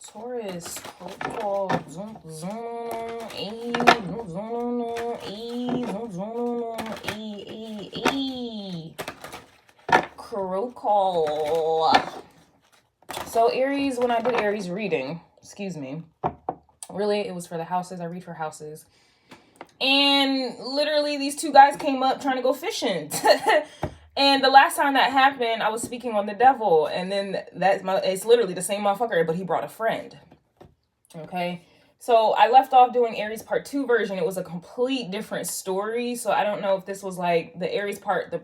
Taurus, protocol, zoom, zoom, e, zoom, zoom, e, zoom, zoom, e. Protocol. So Aries, when I did Aries reading, excuse me, really it was for the houses. I read for houses. And literally these two guys came up trying to go fishing. And the last time that happened, I was speaking on the devil. And then it's literally the same motherfucker, but he brought a friend. Okay. So I left off doing Aries part 2 version. It was a complete different story. So I don't know if this was like the Aries part, the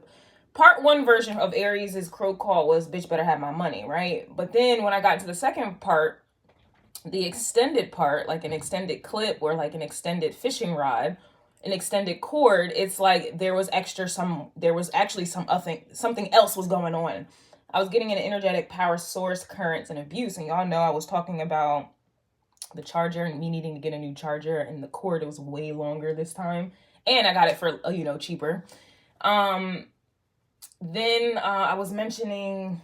part 1 version of Aries' crow call was bitch better have my money, right? But then when I got to the second part, the extended part, like an extended clip or like an extended fishing rod, an extended cord, it's like there was actually something else was going on. I was getting an energetic power source, currents, and abuse. And y'all know I was talking about the charger and me needing to get a new charger, and the cord, it was way longer this time. And I got it for, cheaper. Then I was mentioning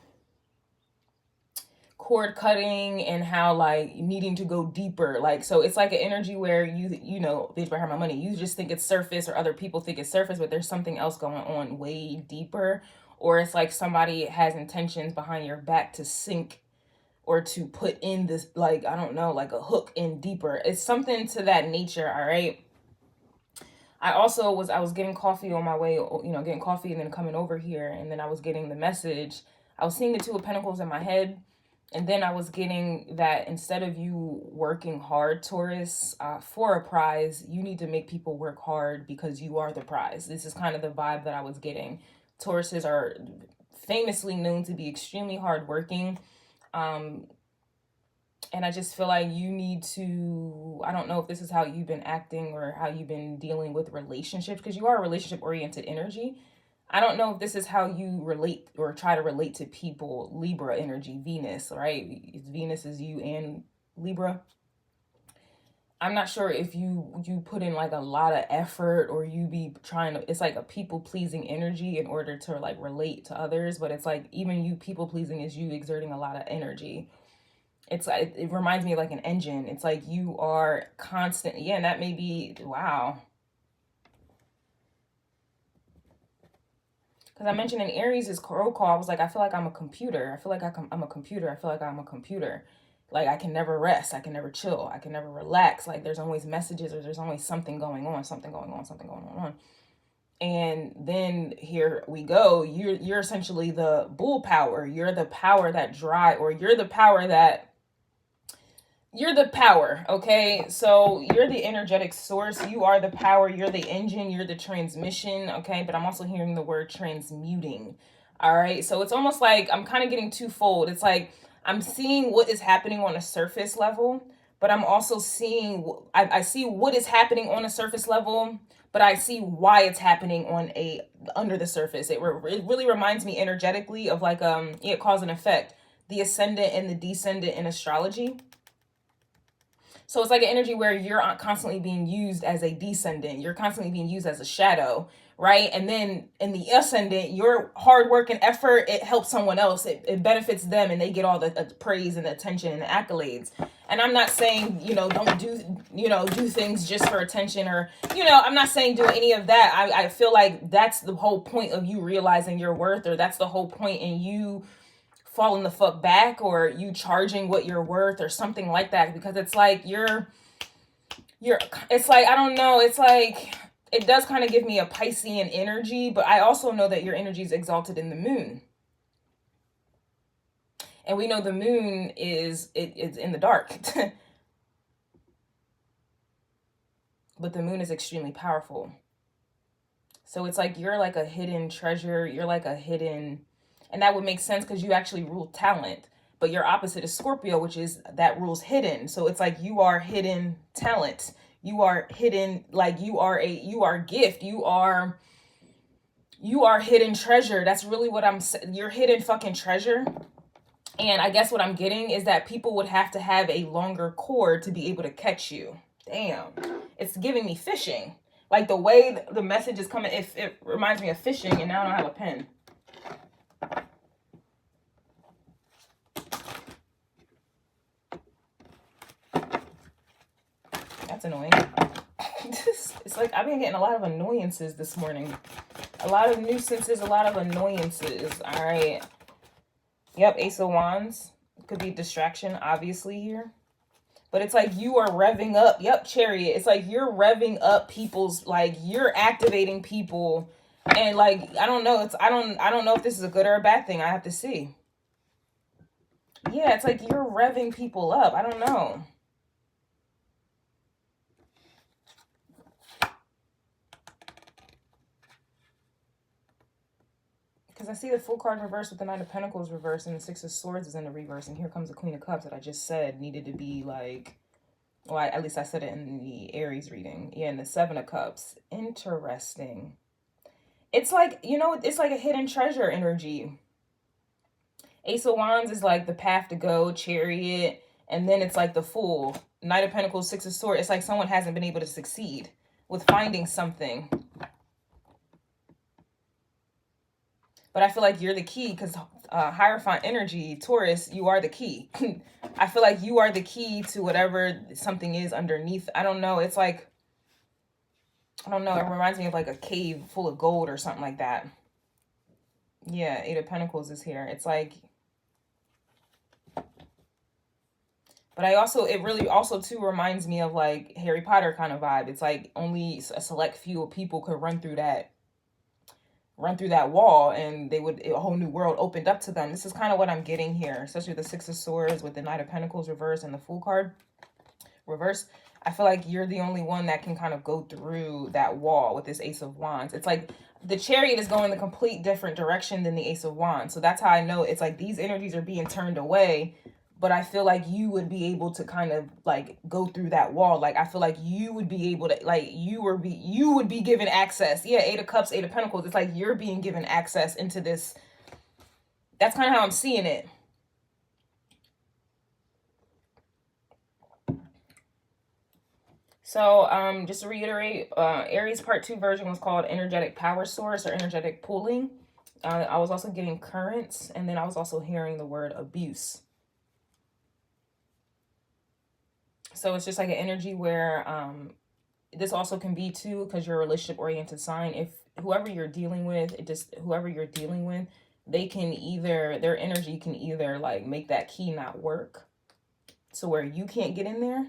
cord cutting and how like needing to go deeper, like, so it's like an energy where you know bitch better have my money, you just think it's surface, or other people think it's surface, but there's something else going on way deeper. Or it's like somebody has intentions behind your back to sink or to put in this, like, I don't know, like a hook in deeper. It's something to that nature. All right. I was getting coffee on my way, getting coffee and then coming over here, and then I was getting the message. I was seeing the 2 of Pentacles in my head. And then I was getting that instead of you working hard, Taurus, for a prize, you need to make people work hard because you are the prize. This is kind of the vibe that I was getting. Tauruses are famously known to be extremely hardworking. And I just feel like you need to, I don't know if this is how you've been acting or how you've been dealing with relationships, because you are a relationship-oriented energy. I don't know if this is how you relate or try to relate to people. Libra energy, Venus, right? Venus is you and Libra. I'm not sure if you put in like a lot of effort, or you be trying to, it's like a people-pleasing energy in order to like relate to others. But it's like even you people-pleasing is you exerting a lot of energy. It's like, it reminds me of like an engine. It's like you are constant. Yeah, and that may be, wow. Because I mentioned in Aries' crow call, I was like, I feel like I'm a computer. I feel like I'm a computer. I feel like I'm a computer. Like, I can never rest. I can never chill. I can never relax. Like, there's always messages, or there's always something going on, something going on. And then here we go. You're essentially the bull power. You're the power that drive, or you're the power that, you're the power, okay? So you're the energetic source. You are the power. You're the engine. You're the transmission, okay? But I'm also hearing the word transmuting, all right? So it's almost like I'm kind of getting twofold. It's like I'm seeing what is happening on a surface level, but I'm also seeing, I see what is happening on a surface level, but I see why it's happening on under the surface. It really reminds me energetically of like, cause and effect, the ascendant and the descendant in astrology. So it's like an energy where you're constantly being used as a descendant. You're constantly being used as a shadow, right? And then in the ascendant, your hard work and effort, it helps someone else. It benefits them, and they get all the praise and the attention and the accolades. And I'm not saying, don't do things just for attention, or, I'm not saying do any of that. I feel like that's the whole point of you realizing your worth, or that's the whole point in you falling the fuck back, or you charging what you're worth, or something like that. Because it's like it's like, I don't know, it's like, it does kind of give me a Piscean energy, but I also know that your energy is exalted in the moon. And we know the moon it's in the dark. But the moon is extremely powerful. So it's like you're like a hidden treasure. You're like a hidden, and that would make sense because you actually rule talent. But your opposite is Scorpio, which is that rules hidden. So it's like you are hidden talent. You are hidden, like you are gift. You are hidden treasure. That's really what I'm saying. You're hidden fucking treasure. And I guess what I'm getting is that people would have to have a longer cord to be able to catch you. Damn. It's giving me fishing. Like the way the message is coming, it reminds me of fishing, and now I don't have a pen. annoying. It's like I've been getting a lot of annoyances this morning. A lot of nuisances, a lot of annoyances. All right. Yep, Ace of Wands. Could be distraction, obviously, here. But it's like you are revving up. Yep, Chariot. It's like you're revving up people's, like, you're activating people. And, like, I don't know. I don't know if this is a good or a bad thing. I have to see. Yeah, it's like you're revving people up. I don't know. Because I see the Fool card reversed with the Knight of Pentacles reversed, and the Six of Swords is in the reverse, and here comes the Queen of Cups that I just said needed to be like, well, at least I said it in the Aries reading. Yeah, and the Seven of Cups. Interesting. It's like, you know, it's like a hidden treasure energy. Ace of Wands is like the path to go, Chariot, and then it's like the Fool. Knight of Pentacles, Six of Swords. It's like someone hasn't been able to succeed with finding something. But I feel like you're the key because Hierophant energy, Taurus, you are the key. I feel like you are the key to whatever something is underneath. I don't know. It's like, I don't know. It reminds me of like a cave full of gold or something like that. Yeah, Eight of Pentacles is here. It's like, but I also, it really also too reminds me of like Harry Potter kind of vibe. It's like only a select few people could run through that wall, and they would, a whole new world opened up to them. This is kind of what I'm getting here, especially with the Six of Swords, with the Knight of Pentacles reverse and the Fool card reverse. I feel like you're the only one that can kind of go through that wall with this Ace of Wands. It's like the Chariot is going the complete different direction than the Ace of Wands. So that's how I know it's like these energies are being turned away. But I feel like you would be able to kind of like go through that wall. Like I feel like you would be able to, like you would be given access. Yeah, Eight of Cups, Eight of Pentacles. It's like you're being given access into this. That's kind of how I'm seeing it. So just to reiterate, Aries Part 2 version was called Energetic Power Source or Energetic Pooling. I was also getting currents, and then I was also hearing the word abuse. So it's just like an energy where this also can be too, because you're a relationship oriented sign. If whoever you're dealing with, they can either, their energy can either like make that key not work, so where you can't get in there.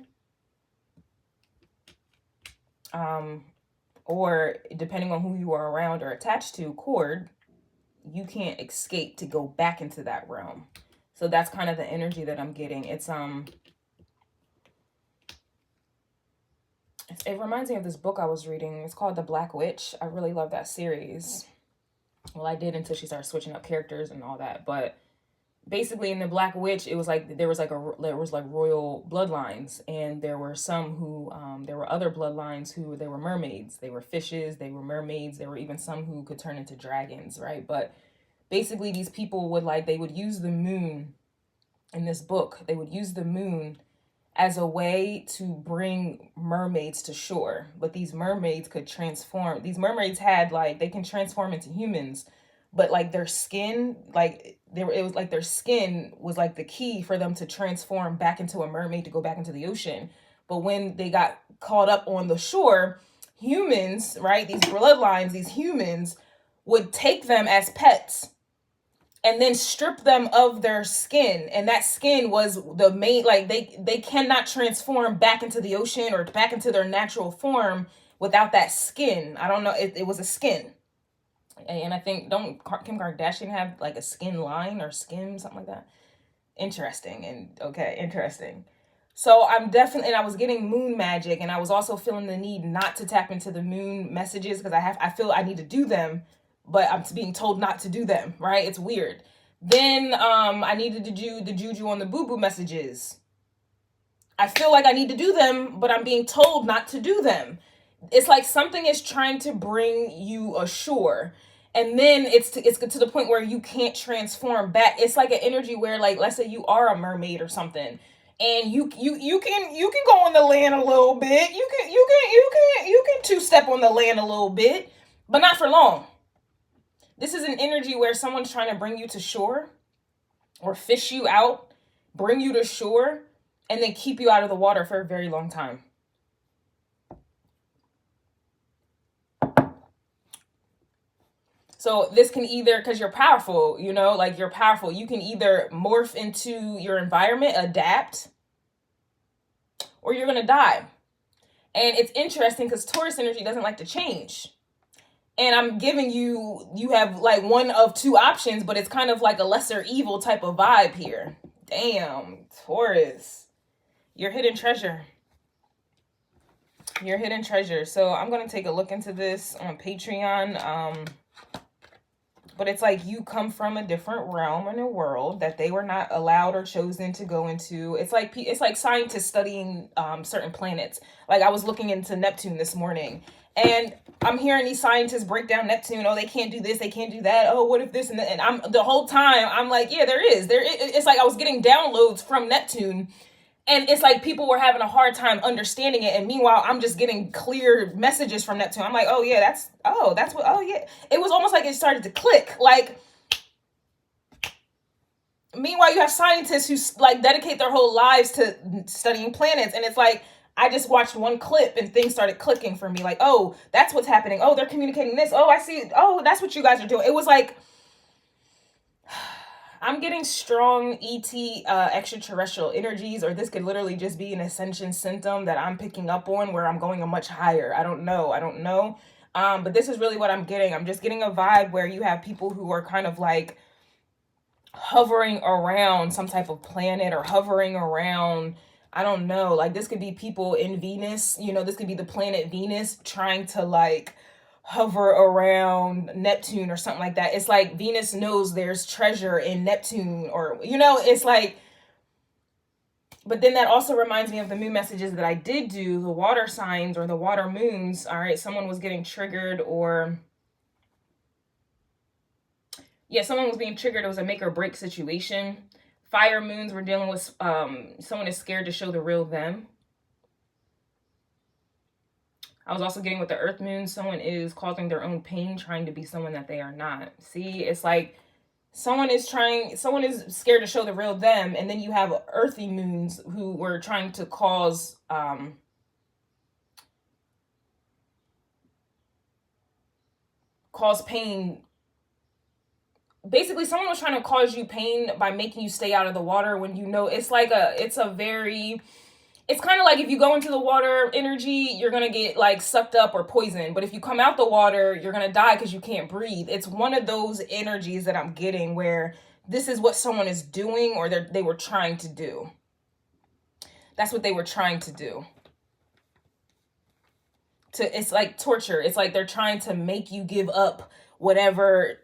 Or depending on who you are around or attached to, you can't escape to go back into that realm. So that's kind of the energy that I'm getting. It reminds me of this book I was reading. It's called The Black Witch. I really love that series. Well, I did until she started switching up characters and all that. But basically in The Black Witch, it was like there was like royal bloodlines, and there were some who there were other bloodlines who they were mermaids. They were fishes, they were mermaids, there were even some who could turn into dragons, right? But basically these people would they would use the moon in this book. They would use the moon as a way to bring mermaids to shore. But these mermaids could transform. These mermaids had they can transform into humans, but like their skin, it was like their skin was like the key for them to transform back into a mermaid to go back into the ocean. But when they got caught up on the shore, humans, right, these bloodlines, these humans would take them as pets and then strip them of their skin. And that skin was the main, they cannot transform back into the ocean or back into their natural form without that skin. I don't know, it was a skin. And I think, don't Kim Kardashian have like a skin line or skin, something like that? Interesting. And okay, interesting. So I'm definitely, and I was getting moon magic, and I was also feeling the need not to tap into the moon messages because I feel I need to do them, but I'm being told not to do them, right? It's weird. Then I needed to do the juju on the boo-boo messages. I feel like I need to do them, but I'm being told not to do them. It's like something is trying to bring you ashore. And then it's to the point where you can't transform back. It's like an energy where, like, let's say you are a mermaid or something, and you can go on the land a little bit. You can two-step on the land a little bit, but not for long. This is an energy where someone's trying to bring you to shore or fish you out, bring you to shore, and then keep you out of the water for a very long time. So this can either, because you're powerful, you know, like you're powerful, you can either morph into your environment, adapt, or you're going to die. And it's interesting because Taurus energy doesn't like to change. And I'm giving you, you have like one of two options, but it's kind of like a lesser evil type of vibe here. Damn, Taurus, your hidden treasure. Your hidden treasure. So I'm going to take a look into this on Patreon. But it's like you come from a different realm in a world that they were not allowed or chosen to go into. It's like scientists studying certain planets. Like I was looking into Neptune this morning, and I'm hearing these scientists break down Neptune. Oh, they can't do this, they can't do that. Oh, what if this and that? And I'm the whole time I'm like, yeah, there is. It's like I was getting downloads from Neptune. And it's like people were having a hard time understanding it. And meanwhile, I'm just getting clear messages from Neptune. I'm like, oh, yeah, that's what, oh, yeah. It was almost like it started to click. Like, meanwhile, you have scientists who like dedicate their whole lives to studying planets. And it's like, I just watched one clip and things started clicking for me. Like, oh, that's what's happening. Oh, they're communicating this. Oh, I see. Oh, that's what you guys are doing. It was like, I'm getting strong ET extraterrestrial energies, or this could literally just be an ascension symptom that I'm picking up on where I'm going a much higher. I don't know. But this is really what I'm getting. I'm just getting a vibe where you have people who are kind of like hovering around some type of planet or hovering around, I don't know, like this could be people in Venus, you know, this could be the planet Venus trying to like hover around Neptune or something like that. It's like Venus knows there's treasure in Neptune, or, you know, it's like, but then that also reminds me of the moon messages that I did do, the water signs or the water moons. All right, someone was getting triggered, or yeah, someone was being triggered. It was a make or break situation. Fire moons, we're dealing with someone is scared to show the real them. I was also getting with the earth moon, someone is causing their own pain, trying to be someone that they are not. See, it's like someone is scared to show the real them. And then you have earthy moons who were trying to cause pain. Basically, someone was trying to cause you pain by making you stay out of the water when you know it's like it's kind of like if you go into the water energy, you're going to get like sucked up or poisoned. But if you come out the water, you're going to die because you can't breathe. It's one of those energies that I'm getting where this is what someone is doing, or they were trying to do. That's what they were trying to do. It's like torture. It's like they're trying to make you give up whatever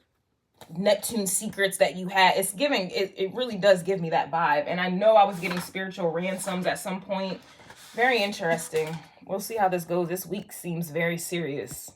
Neptune secrets that you had. It's giving, it really does give me that vibe. And I know I was getting spiritual ransoms at some point. Very interesting. We'll see how this goes. This week seems very serious.